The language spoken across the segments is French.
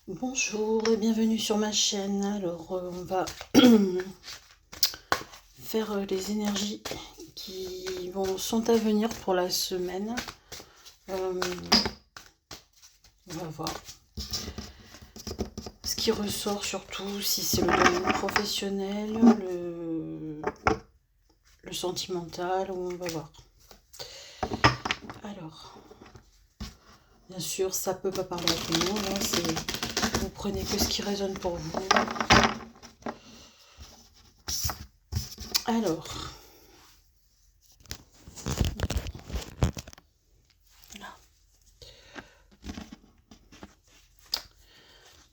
Bonjour et bienvenue sur ma chaîne. Alors, on va faire les énergies sont à venir pour la semaine. On va voir ce qui ressort, surtout si c'est le domaine professionnel, le sentimental, on va voir. Alors, bien sûr, ça peut pas parler à tout le monde, hein, vous prenez que ce qui résonne pour vous. Alors, là.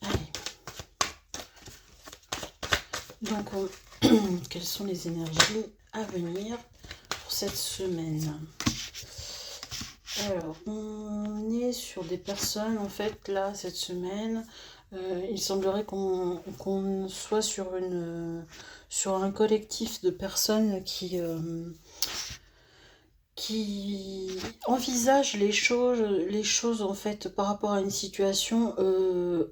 Allez. Donc, quelles sont les énergies à venir pour cette semaine? Alors, on est sur des personnes, en fait, là, cette semaine, il semblerait qu'on soit sur un collectif de personnes qui envisagent les choses en fait par rapport à une situation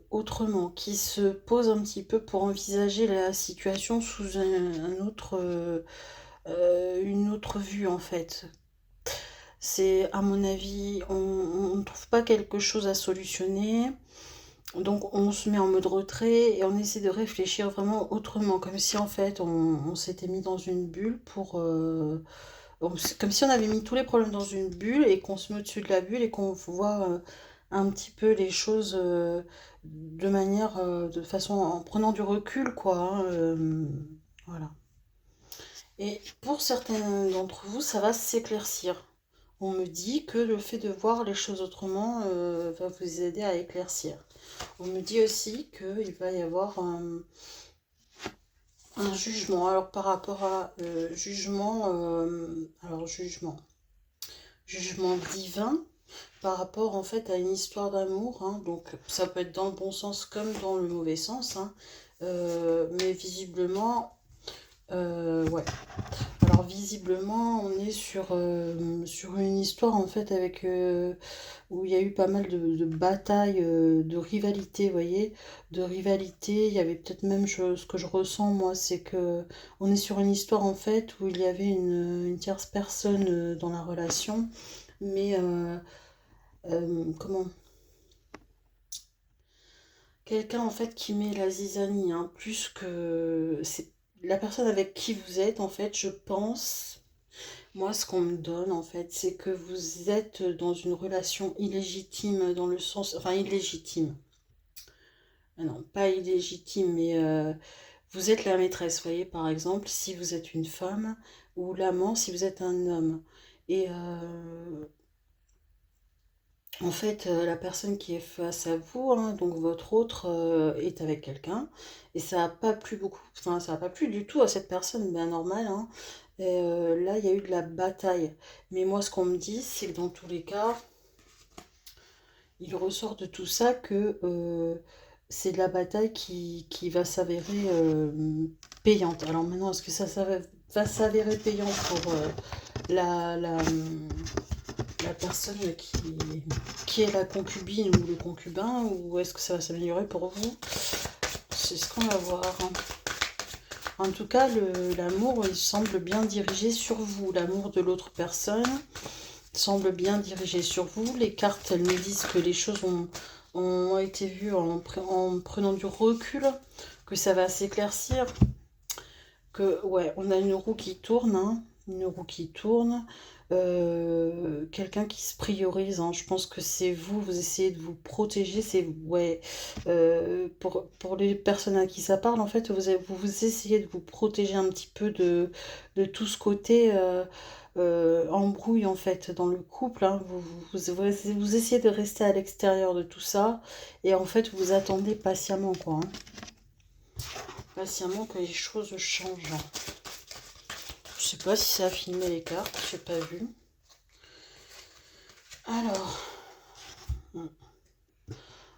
autrement, qui se posent un petit peu pour envisager la situation sous une autre vue en fait. C'est à mon avis, on ne trouve pas quelque chose à solutionner. Donc on se met en mode retrait et on essaie de réfléchir vraiment autrement, comme si en fait on s'était mis dans une bulle comme si on avait mis tous les problèmes dans une bulle et qu'on se met au-dessus de la bulle et qu'on voit un petit peu les choses de façon, en prenant du recul, quoi, hein, voilà. Et pour certains d'entre vous, ça va s'éclaircir. On me dit que le fait de voir les choses autrement va vous aider à éclaircir. On me dit aussi qu'il va y avoir un jugement. Alors par rapport à jugement divin par rapport en fait à une histoire d'amour, hein. Donc ça peut être dans le bon sens comme dans le mauvais sens, hein. Mais visiblement, ouais. Alors visiblement, on est sur une histoire en fait où il y a eu pas mal de batailles, de rivalité, vous voyez, de rivalité. Il y avait peut-être même ce que je ressens moi, c'est que on est sur une histoire en fait où il y avait une tierce personne dans la relation, mais comment? Quelqu'un en fait qui met la zizanie, hein, plus que c'est la personne avec qui vous êtes en fait, je pense. Moi, ce qu'on me donne, en fait, c'est que vous êtes dans une relation illégitime, dans le sens... Enfin, illégitime. Ah non, pas illégitime, mais vous êtes la maîtresse, vous voyez, par exemple, si vous êtes une femme, ou l'amant si vous êtes un homme. Et en fait, la personne qui est face à vous, hein, donc votre autre, est avec quelqu'un, et ça n'a pas plu beaucoup, enfin, ça n'a pas plu du tout à cette personne, ben normal, hein. Et là, il y a eu de la bataille. Mais moi, ce qu'on me dit, c'est que dans tous les cas, il ressort de tout ça que c'est de la bataille qui va s'avérer payante. Alors maintenant, est-ce que va s'avérer payant pour la personne qui est la concubine ou le concubin, ou est-ce que ça va s'améliorer pour vous? C'est ce qu'on va voir, hein. En tout cas, l'amour, il semble bien dirigé sur vous. L'amour de l'autre personne semble bien dirigé sur vous. Les cartes, elles nous disent que les choses ont été vues en prenant du recul, que ça va s'éclaircir, que, ouais, on a une roue qui tourne, hein, une roue qui tourne, quelqu'un qui se priorise, hein. Je pense que c'est vous, vous essayez de vous protéger, c'est, ouais, pour les personnes à qui ça parle, en fait, vous essayez de vous protéger un petit peu de tout ce côté embrouille, en fait, dans le couple, hein. Vous essayez de rester à l'extérieur de tout ça, et en fait, vous attendez patiemment, quoi, hein. Patiemment que les choses changent. Je sais pas si ça a filmé les cartes, j'ai pas vu. Alors,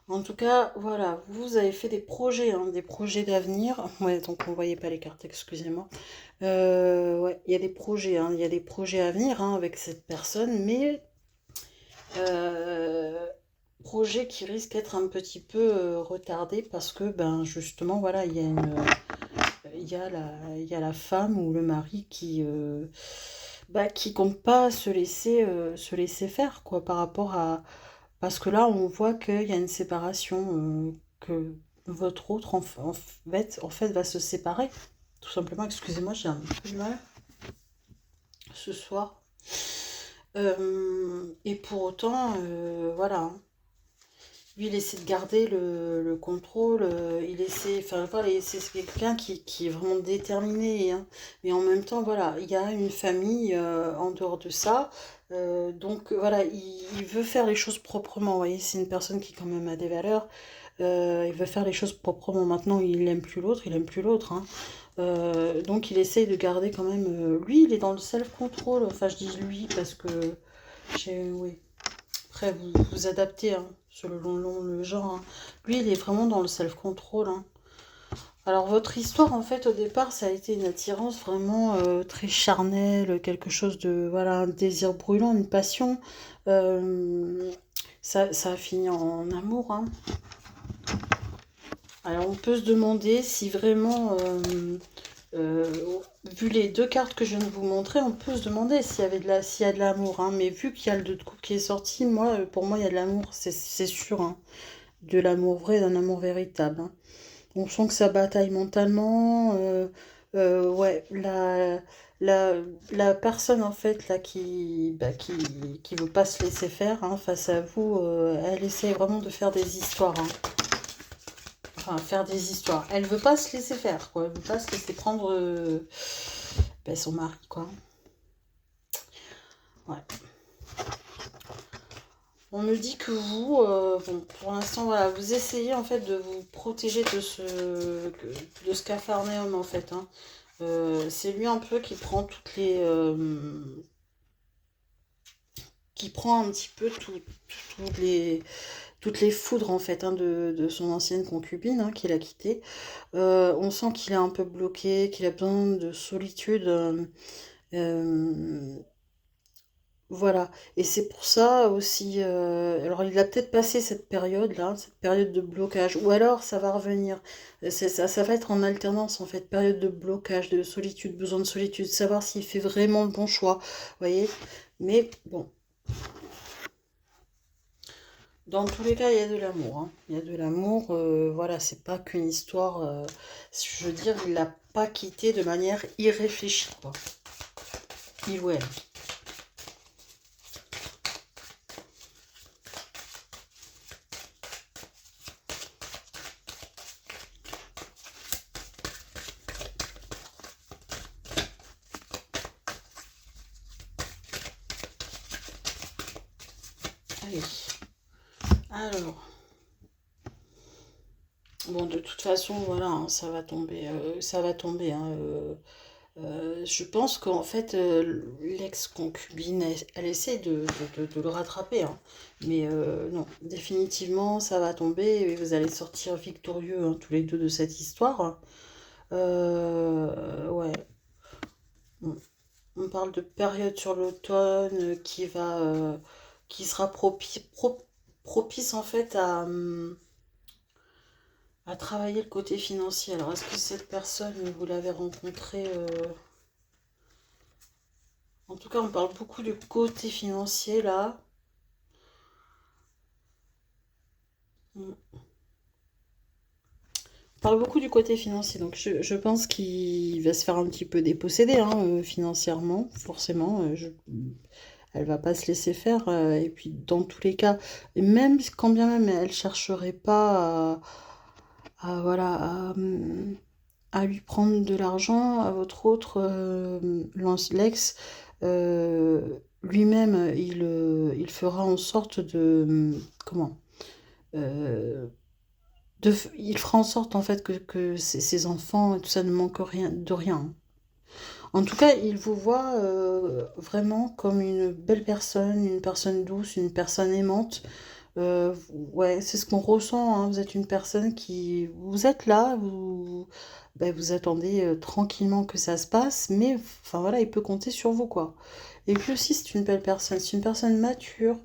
en tout cas, voilà, vous avez fait des projets, hein, des projets d'avenir. Ouais, donc on voyait pas les cartes, excusez-moi. Ouais, il y a des projets, hein, il y a des projets à venir, hein, avec cette personne, mais euh, projet qui risque d'être un petit peu retardé parce que, ben, justement, voilà, il y a la femme ou le mari qui compte pas se laisser faire, quoi, par rapport à... Parce que là, on voit qu'il y a une séparation, que votre autre, en fait, va se séparer. Tout simplement, excusez-moi, j'ai un peu de mal ce soir. Et pour autant, voilà, hein. Lui, il essaie de garder le contrôle, il essaie, enfin voilà, c'est quelqu'un qui est vraiment déterminé, hein. Mais en même temps, voilà, il y a une famille en dehors de ça. Donc voilà, il veut faire les choses proprement. Vous voyez, c'est une personne qui quand même a des valeurs. Il veut faire les choses proprement. Maintenant, il n'aime plus l'autre, il aime plus l'autre, hein. Donc il essaye de garder quand même. Lui, il est dans le self-control. Enfin, je dis lui parce que oui. Après, vous vous adaptez, hein, selon le genre, hein. Lui, il est vraiment dans le self-control, hein. Alors, votre histoire, en fait, au départ, ça a été une attirance vraiment très charnelle, quelque chose de, voilà, un désir brûlant, une passion. Euh, ça a fini en amour, hein. Alors, on peut se demander si vraiment, euh, vu les deux cartes que je viens de vous montrer, on peut se demander s'il y a de l'amour, hein. Mais vu qu'il y a le 2 de coupe qui est sorti, moi, pour moi, il y a de l'amour, c'est sûr, hein. De l'amour vrai, d'un amour véritable, hein. On sent que ça bataille mentalement. Ouais, la, la personne en fait là qui veut pas se laisser faire, hein, face à vous, elle essaie vraiment de faire des histoires, hein. Enfin, faire des histoires. Elle veut pas se laisser faire, quoi. Elle veut pas se laisser prendre son mari, quoi. Ouais. On me dit que vous, bon, pour l'instant, voilà, vous essayez en fait de vous protéger de ce capharnaüm en fait, hein. C'est lui un peu qui prend qui prend un petit peu toutes les foudres en fait, hein, de son ancienne concubine, hein, qu'il a quittée. On sent qu'il est un peu bloqué, qu'il a besoin de solitude. Euh, Voilà, et c'est pour ça aussi, alors il a peut-être passé cette période-là, cette période de blocage, ou alors ça va revenir. Ça va être en alternance en fait, période de blocage, de solitude, besoin de solitude, savoir s'il fait vraiment le bon choix, vous voyez. Mais bon, dans tous les cas, il y a de l'amour, hein. Il y a de l'amour, voilà, c'est pas qu'une histoire, je veux dire, il l'a pas quitté de manière irréfléchie, quoi. Il ou elle. Allez, alors... Bon, de toute façon, voilà, hein, ça va tomber, hein. Je pense qu'en fait, l'ex-concubine, elle essaie de le rattraper, hein. Mais non, définitivement, ça va tomber et vous allez sortir victorieux, hein, tous les deux de cette histoire. Ouais, on, on parle de période sur l'automne qui sera propice en fait à travailler le côté financier. Alors, est-ce que cette personne, vous l'avez rencontrée En tout cas, on parle beaucoup du côté financier là. On parle beaucoup du côté financier, donc je pense qu'il va se faire un petit peu déposséder, hein, financièrement, forcément. Elle va pas se laisser faire. Et puis, dans tous les cas, et même quand bien même elle chercherait pas voilà, à lui prendre de l'argent, à votre autre, l'ex, lui-même, il fera en sorte comment euh, il fera en sorte en fait que ses enfants et tout ça ne manquent rien, de rien. En tout cas, il vous voit vraiment comme une belle personne, une personne douce, une personne aimante. Ouais, c'est ce qu'on ressent, hein. Vous êtes une personne qui... Vous êtes là, vous attendez tranquillement que ça se passe, mais enfin voilà, il peut compter sur vous, quoi. Et puis aussi, c'est une belle personne, c'est une personne mature,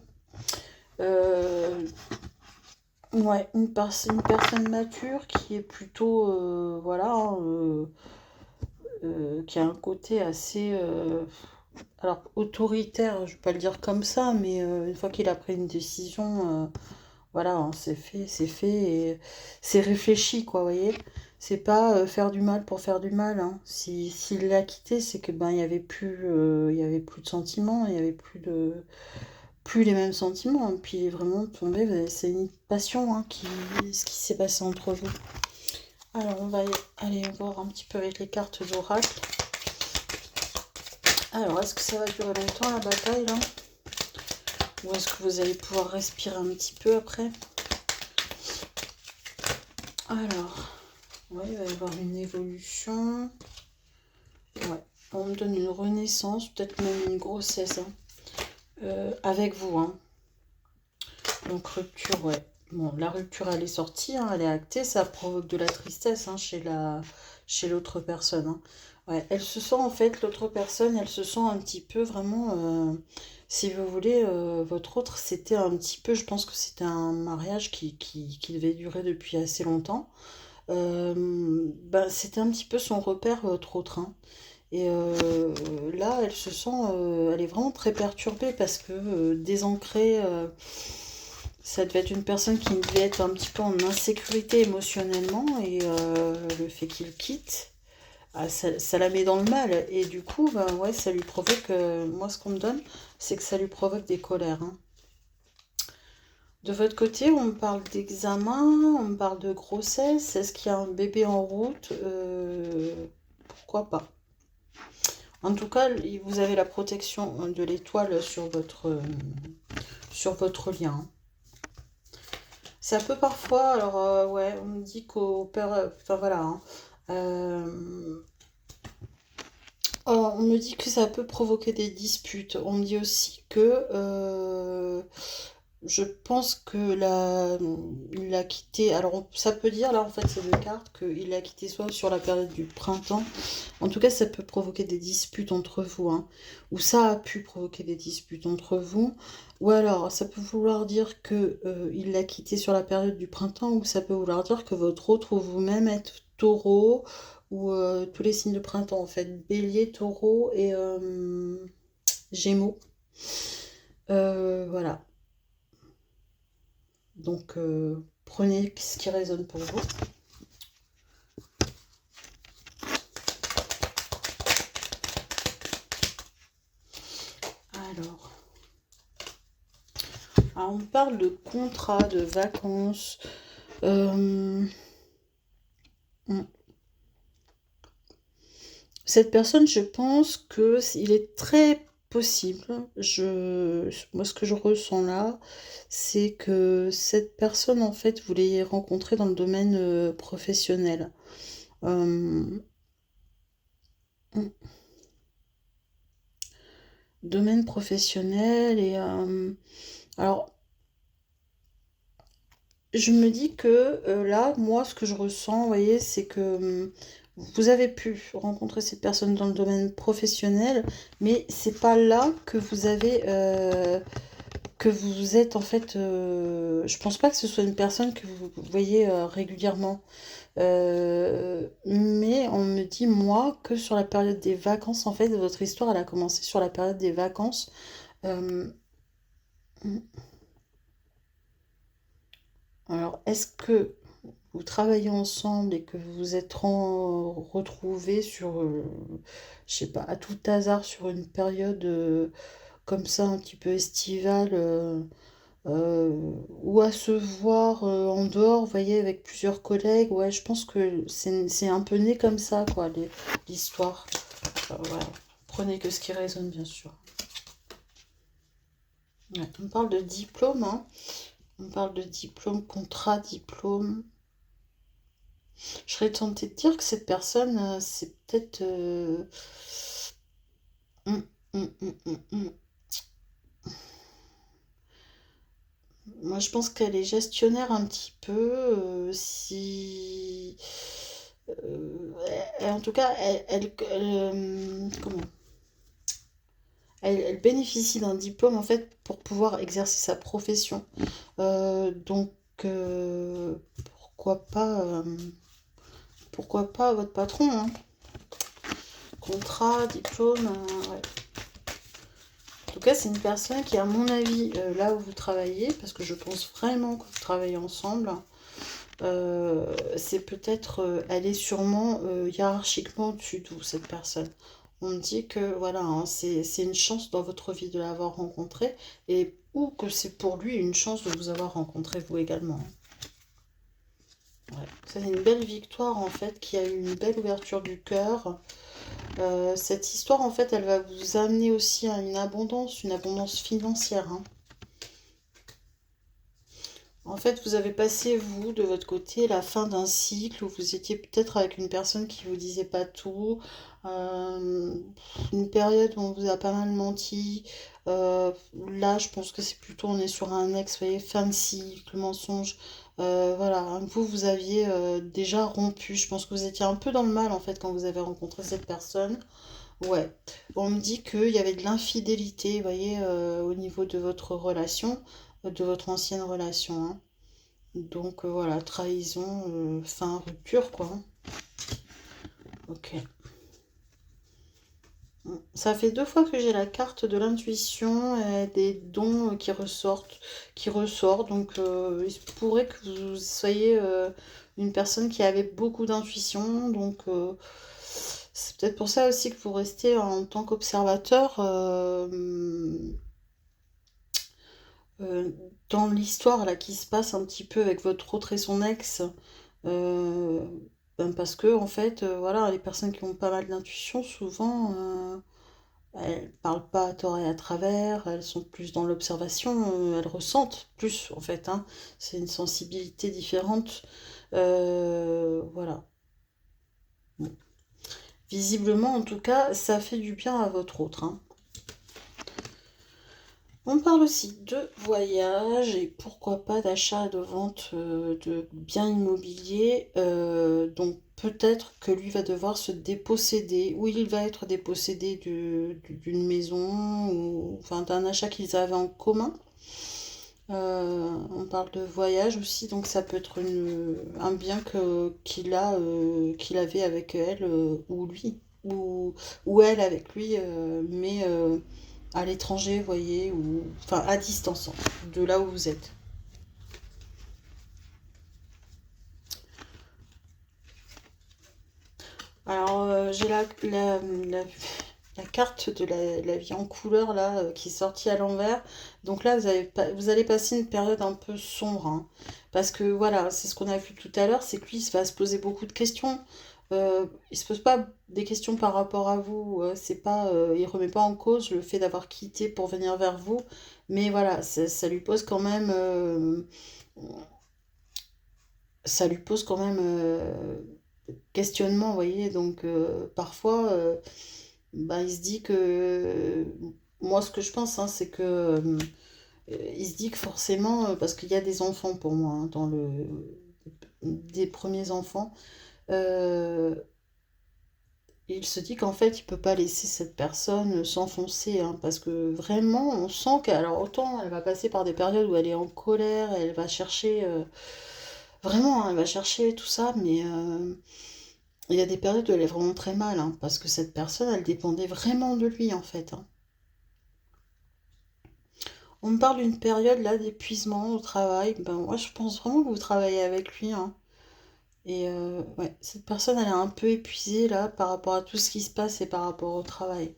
Euh, ouais, une personne mature qui est plutôt, voilà, hein, qui a un côté assez, alors autoritaire, je vais pas le dire comme ça, mais une fois qu'il a pris une décision, voilà, hein, c'est fait et c'est réfléchi, quoi, vous voyez. C'est pas faire du mal pour faire du mal, hein. Si, s'il l'a quitté, c'est que ben il y avait plus de sentiments, il y avait plus les mêmes sentiments. Et puis il est vraiment tombé, c'est une passion, hein, ce qui s'est passé entre vous. Alors on va aller voir un petit peu avec les cartes d'oracle. Alors est-ce que ça va durer longtemps la bataille là? Ou est-ce que vous allez pouvoir respirer un petit peu après? Alors, ouais, il va y avoir une évolution. Ouais, on me donne une renaissance, peut-être même une grossesse, hein, avec vous, hein. Donc rupture, ouais. Bon, la rupture, elle est sortie, hein, elle est actée, ça provoque de la tristesse, hein, chez l'autre personne, hein. Ouais, elle se sent en fait, l'autre personne, elle se sent un petit peu vraiment, si vous voulez, votre autre, c'était un petit peu, je pense que c'était un mariage qui devait durer depuis assez longtemps. Ben, c'était un petit peu son repère, votre autre, hein. Et là, elle se sent, elle est vraiment très perturbée parce que désancrée, ça devait être une personne qui devait être un petit peu en insécurité émotionnellement et le fait qu'il quitte, ah, ça la met dans le mal. Et du coup, ben ouais, ça lui provoque, moi ce qu'on me donne, c'est que ça lui provoque des colères, hein. De votre côté, on me parle d'examen, on me parle de grossesse. Est-ce qu'il y a un bébé en route? Pourquoi pas? En tout cas, vous avez la protection de l'étoile sur votre lien. Ça peut parfois, alors ouais, on me dit qu'au père, enfin voilà, hein, euh, oh, on me dit que ça peut provoquer des disputes. On me dit aussi que je pense que il l'a quitté. Alors ça peut dire là en fait c'est deux cartes qu'il l'a quitté soit sur la période du printemps. En tout cas ça peut provoquer des disputes entre vous, hein, ou ça a pu provoquer des disputes entre vous. Ou alors ça peut vouloir dire que il l'a quitté sur la période du printemps, ou ça peut vouloir dire que votre autre ou vous-même êtes taureau ou tous les signes de printemps en fait, bélier, taureau et gémeaux. Voilà. Donc, prenez ce qui résonne pour vous. Alors, on me parle de contrat, de vacances. Euh, hmm. Cette personne, je pense que il est très possible. Moi, ce que je ressens là, c'est que cette personne, en fait, vous l'ayez rencontrée dans le domaine professionnel. Euh, hmm. Domaine professionnel et alors je me dis que là, moi, ce que je ressens, vous voyez, c'est que vous avez pu rencontrer cette personne dans le domaine professionnel, mais c'est pas là que vous avez, que vous êtes en fait. Je pense pas que ce soit une personne que vous voyez régulièrement. Mais on me dit, moi, que sur la période des vacances, en fait, votre histoire, elle a commencé sur la période des vacances. Euh, alors, est-ce que vous travaillez ensemble et que vous vous êtes retrouvés sur, je sais pas, à tout hasard sur une période comme ça, un petit peu estivale, ou à se voir en dehors, vous voyez, avec plusieurs collègues, ouais, je pense que c'est un peu né comme ça, quoi, l'histoire. Voilà. Prenez que ce qui résonne, bien sûr. Ouais, on parle de diplôme, hein. On parle de diplôme, contrat, diplôme. Je serais tentée de dire que cette personne, c'est peut-être... hum, hum. Moi, je pense qu'elle est gestionnaire un petit peu. Si... en tout cas, comment? elle bénéficie d'un diplôme, en fait, pour pouvoir exercer sa profession. Donc, pourquoi pas, votre patron, hein. Contrat, diplôme, ouais. En tout cas, c'est une personne qui, à mon avis, là où vous travaillez, parce que je pense vraiment que vous travaillez ensemble, c'est peut-être, elle est sûrement hiérarchiquement au-dessus de vous, cette personne. On me dit que voilà, hein, c'est une chance dans votre vie de l'avoir rencontré, et ou que c'est pour lui une chance de vous avoir rencontré vous également. Ouais. C'est une belle victoire en fait, qui a eu une belle ouverture du cœur. Cette histoire en fait, elle va vous amener aussi à une abondance financière, hein. En fait, vous avez passé, vous, de votre côté, la fin d'un cycle où vous étiez peut-être avec une personne qui vous disait pas tout, euh, une période où on vous a pas mal menti. Là, je pense que c'est plutôt, on est sur un ex, vous voyez, fin de cycle, mensonge. Voilà, hein, vous aviez déjà rompu. Je pense que vous étiez un peu dans le mal, en fait, quand vous avez rencontré cette personne. Ouais, on me dit qu'il y avait de l'infidélité, vous voyez, au niveau de votre relation, de votre ancienne relation, hein. Donc voilà, trahison, fin, rupture, quoi, hein. Ok. Ça fait 2 fois que j'ai la carte de l'intuition et des dons qui ressortent. Donc il se pourrait que vous soyez une personne qui avait beaucoup d'intuition. Donc c'est peut-être pour ça aussi que vous restez en tant qu'observateur. Euh, Dans l'histoire là qui se passe un petit peu avec votre autre et son ex, euh, parce que en fait, voilà, les personnes qui ont pas mal d'intuition, souvent, elles parlent pas à tort et à travers, elles sont plus dans l'observation, elles ressentent plus en fait, hein. C'est une sensibilité différente, voilà. Bon. Visiblement, en tout cas, ça fait du bien à votre autre, hein. On parle aussi de voyage et pourquoi pas d'achat, de vente de biens immobiliers. Donc peut-être que lui va devoir se déposséder, ou il va être dépossédé d'une maison, ou enfin d'un achat qu'ils avaient en commun. On parle de voyage aussi, donc ça peut être un bien qu'il avait avec elle, ou lui, ou elle avec lui, mais à l'étranger, vous voyez, ou enfin à distance, hein, de là où vous êtes. Alors, j'ai la carte de la vie en couleur là qui est sortie à l'envers. Donc là, vous allez passer une période un peu sombre, hein. Parce que voilà, c'est ce qu'on a vu tout à l'heure, c'est que lui, il va se poser beaucoup de questions. Il se pose pas des questions par rapport à vous. C'est pas, il remet pas en cause le fait d'avoir quitté pour venir vers vous. Mais voilà, ça lui pose quand même, questionnement, vous voyez. Donc parfois. Bah, il se dit que moi ce que je pense, hein, c'est que il se dit que forcément parce qu'il y a des enfants pour moi, hein, dans le des premiers enfants, euh, il se dit qu'en fait il peut pas laisser cette personne s'enfoncer, hein, parce que vraiment on sent qu'elle, alors autant elle va passer par des périodes où elle est en colère, elle va chercher vraiment, hein, elle va chercher tout ça, mais il y a des périodes où elle est vraiment très mal, hein, parce que cette personne elle dépendait vraiment de lui en fait, hein. On me parle d'une période là d'épuisement au travail. Ben moi je pense vraiment que vous travaillez avec lui, hein. Et ouais, cette personne elle est un peu épuisée là par rapport à tout ce qui se passe et par rapport au travail.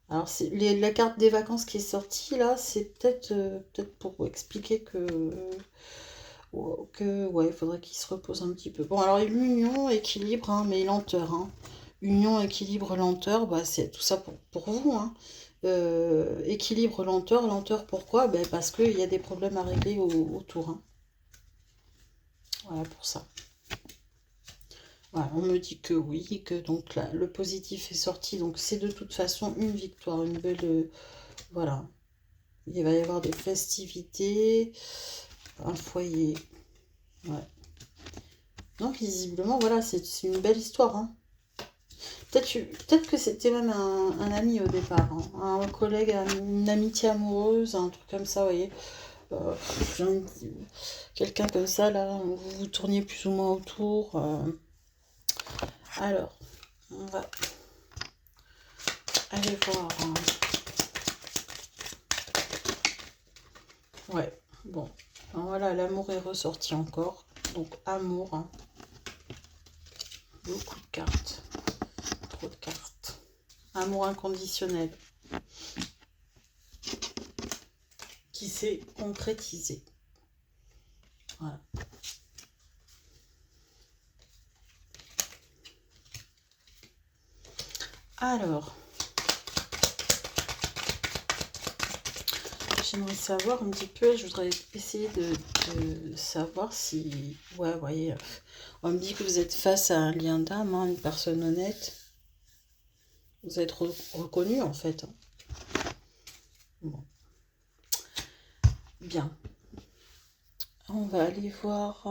Alors la carte des vacances qui est sortie là, c'est peut-être pour expliquer que ouais, il faudrait qu'il se repose un petit peu. Bon alors l'union, équilibre, hein, mais lenteur, hein. Union, équilibre, lenteur, bah, c'est tout ça pour vous, hein. Équilibre, lenteur, lenteur pourquoi? Ben, parce qu'il y a des problèmes à régler autour, hein. Voilà pour ça. Voilà, on me dit que oui, que donc là, le positif est sorti, donc c'est de toute façon une victoire, une belle... voilà, il va y avoir des festivités, un foyer. Ouais. Donc visiblement, voilà, c'est une belle histoire, hein. Peut-être que c'était même un ami au départ, hein, un collègue, une amitié amoureuse, un truc comme ça, vous voyez. Euh, j'ai envie de- Quelqu'un comme ça, là, où vous vous tourniez plus ou moins autour. Alors, on va aller voir. Ouais, bon. Alors voilà, l'amour est ressorti encore. Donc, amour, hein. Beaucoup de cartes. Trop de cartes. Amour inconditionnel. Qui s'est concrétisé. Voilà. Alors, j'aimerais savoir un petit peu, je voudrais essayer de savoir si... Ouais, vous voyez, on me dit que vous êtes face à un lien d'âme, hein, une personne honnête. Vous êtes reconnu en fait. Hein. Bon. Bien. On va aller voir...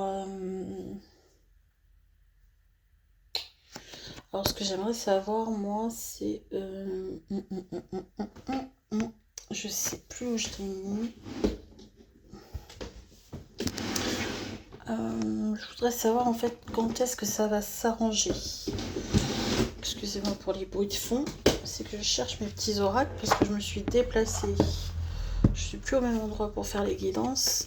Alors, ce que j'aimerais savoir, moi, c'est... Je sais plus où je l'ai mis. Je voudrais savoir en fait quand est-ce que ça va s'arranger. Excusez-moi pour les bruits de fond. C'est que je cherche mes petits oracles parce que je me suis déplacée. Je suis plus au même endroit pour faire les guidances.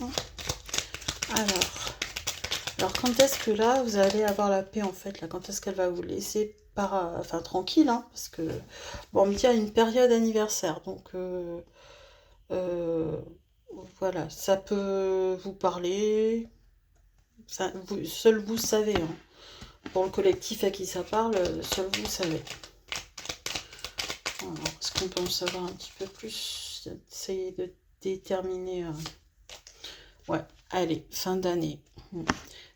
Alors quand est-ce que là vous allez avoir la paix en fait là, quand est-ce qu'elle va vous laisser tranquille, hein, parce que bon, on me dit à une période anniversaire, donc voilà, ça peut vous parler. Enfin, seul vous savez. Hein. Pour le collectif à qui ça parle, seul vous savez. Alors, est-ce qu'on peut en savoir un petit peu plus? Essayer de déterminer. Ouais, allez, fin d'année.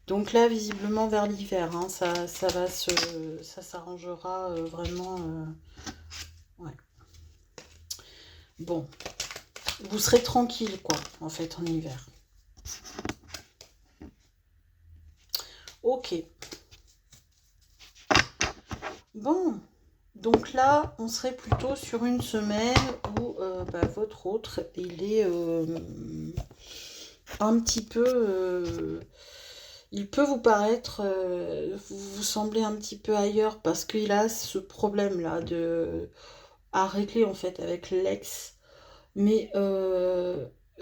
Donc là, visiblement vers l'hiver, hein, ça s'arrangera vraiment. Ouais. Bon, vous serez tranquille, quoi, en fait, en hiver. Ok. Bon, donc là, on serait plutôt sur une semaine où votre autre, il est un petit peu... il peut vous paraître, vous sembler un petit peu ailleurs parce qu'il a ce problème-là à régler en fait avec l'ex. Mais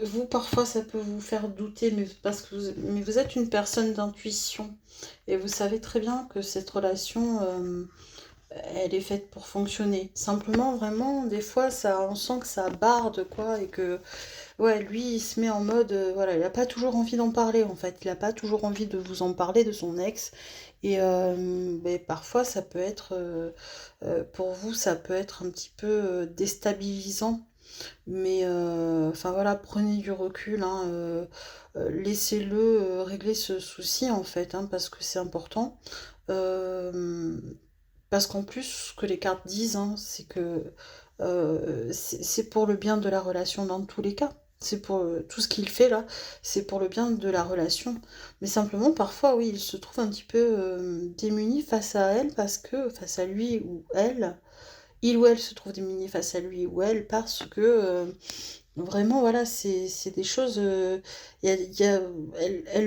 vous, parfois, ça peut vous faire douter, mais parce que mais vous êtes une personne d'intuition et vous savez très bien que cette relation, elle est faite pour fonctionner. Simplement, vraiment, des fois, on sent que ça barde, quoi, et que, ouais, lui, il se met en mode, voilà, il n'a pas toujours envie d'en parler, en fait. Il n'a pas toujours envie de vous en parler, de son ex. Et mais parfois, ça peut être, pour vous, ça peut être un petit peu déstabilisant. Mais, enfin voilà, prenez du recul, hein, laissez-le régler ce souci, en fait, hein, parce que c'est important. Euh, Parce qu'en plus, ce que les cartes disent, hein, c'est que c'est pour le bien de la relation dans tous les cas. C'est pour tout ce qu'il fait là, c'est pour le bien de la relation. Mais simplement, parfois, oui, il se trouve un petit peu démuni face à elle, parce que, face à lui ou elle, il ou elle se trouve démuni face à lui ou elle, parce que vraiment, voilà, c'est des choses. Elle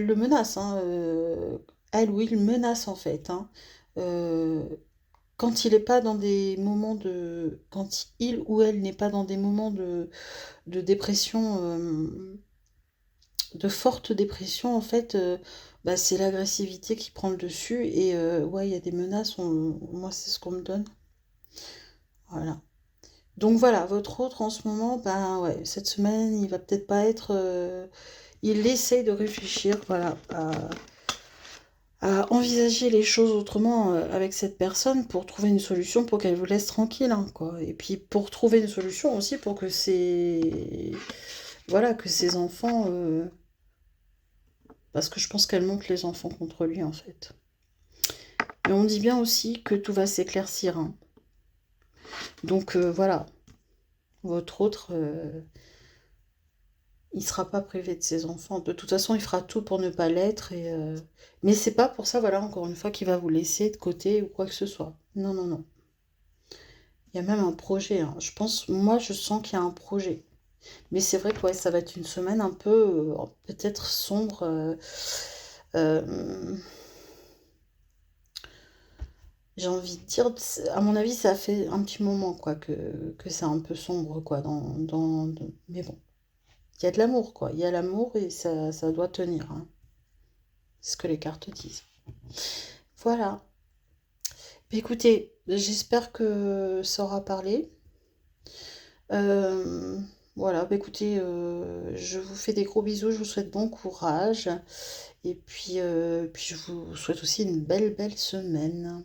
le menace, hein, elle ou il menace en fait. Hein. Euh, Quand il n'est pas dans des moments de... Quand il ou elle n'est pas dans des moments de dépression, de forte dépression, en fait, c'est l'agressivité qui prend le dessus. Et ouais, il y a des menaces, moi c'est ce qu'on me donne. Voilà. Donc voilà, votre autre en ce moment, ben ouais, cette semaine, il va peut-être pas être... il essaye de réfléchir, voilà, à envisager les choses autrement avec cette personne pour trouver une solution pour qu'elle vous laisse tranquille, hein, quoi. Et puis pour trouver une solution aussi pour que voilà, que ces enfants... parce que je pense qu'elle monte les enfants contre lui, en fait. Mais on dit bien aussi que tout va s'éclaircir, hein. Donc voilà, votre autre... il sera pas privé de ses enfants. De toute façon, il fera tout pour ne pas l'être. Mais c'est pas pour ça, voilà, encore une fois, qu'il va vous laisser de côté ou quoi que ce soit. Non, non, non. Il y a même un projet, hein. Je pense, moi, je sens qu'il y a un projet. Mais c'est vrai que ouais, ça va être une semaine un peu, peut-être sombre. Euh, j'ai envie de dire, à mon avis, ça fait un petit moment, quoi, que c'est un peu sombre, quoi, mais bon, il y a de l'amour, quoi. Il y a l'amour et ça doit tenir, hein. C'est ce que les cartes disent. Voilà. Mais écoutez, j'espère que ça aura parlé. Euh, voilà, bah écoutez, je vous fais des gros bisous, je vous souhaite bon courage. Et puis je vous souhaite aussi une belle, belle semaine.